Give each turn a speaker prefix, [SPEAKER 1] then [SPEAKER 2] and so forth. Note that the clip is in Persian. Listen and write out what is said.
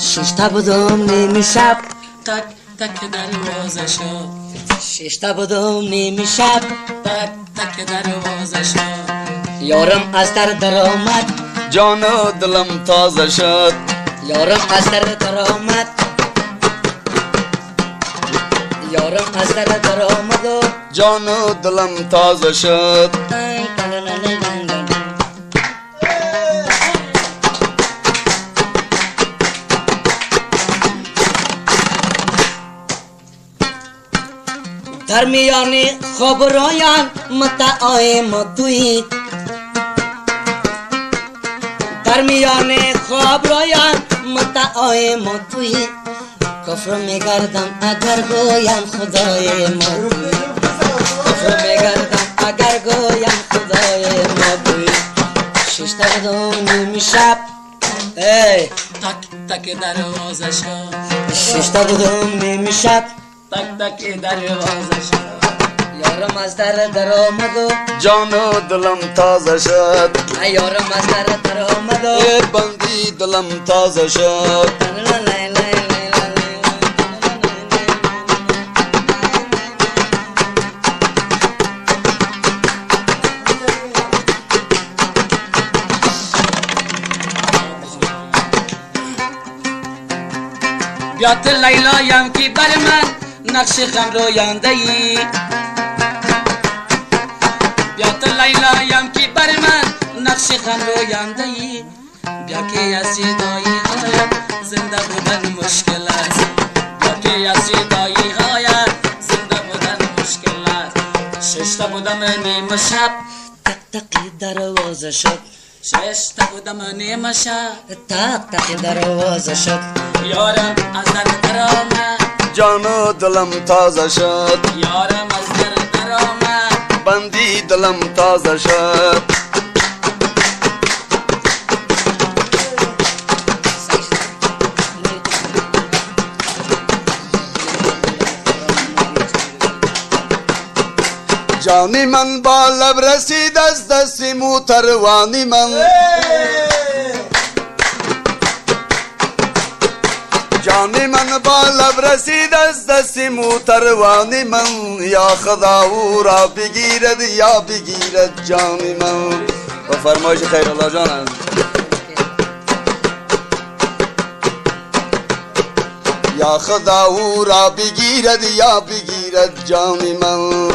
[SPEAKER 1] ششتا بودم نیمی شب
[SPEAKER 2] تک تک دروازه شد.
[SPEAKER 1] ششتا بودم نیمی شب
[SPEAKER 2] تک تک دروازه شد.
[SPEAKER 1] یارم از در آمد
[SPEAKER 3] جان و دلم تازه شد.
[SPEAKER 1] یارم از در آمد یارم از در آمد و
[SPEAKER 3] جان و دلم تازه شد.
[SPEAKER 1] در میان خواب رویان متاع مدوی در میان خواب رویان متاع مدوی کفر میگردم اگر گویم خدای مدوی کفر میگردم اگر گویم خدای مدوی ششتا بودم نیمی شب
[SPEAKER 2] تک تک دروازه شد.
[SPEAKER 1] ششتا بودم نیمی شب
[SPEAKER 2] تک تک دروازه شد.
[SPEAKER 1] یارم از در آمد و
[SPEAKER 3] جان و دلم تازه شد.
[SPEAKER 1] یارم از در آمد و
[SPEAKER 3] ای بندی دلم تازه شد.
[SPEAKER 2] بیات لیلایم که بر من نقش غم رویانده ای. بیات لیلایم که بر من نقش غم رویانده ای. بیا که از صدایی هایت زنده بودن مشکل است. بیا که از صدایی هایت زنده بودن مشکل است. ششتا بودم نیم شب
[SPEAKER 1] تک تک دروازه شد
[SPEAKER 2] ششتا بودم نیم شب
[SPEAKER 1] تک تک دروازه شد
[SPEAKER 2] یارم از در آمد.
[SPEAKER 3] جان و دلم تازه شد.
[SPEAKER 2] یارم از در آمد.
[SPEAKER 3] بندی دلم تازه شد. جانی من با لب رسید از دست موتروانی من. جانی من با لب رسید از دست موتروانی من. یا خدا او را بگیرد یا بگیرد جانی من. و فرمایش خیرالله جان است. یا خدا او را بگیرد یا بگیرد جانی من.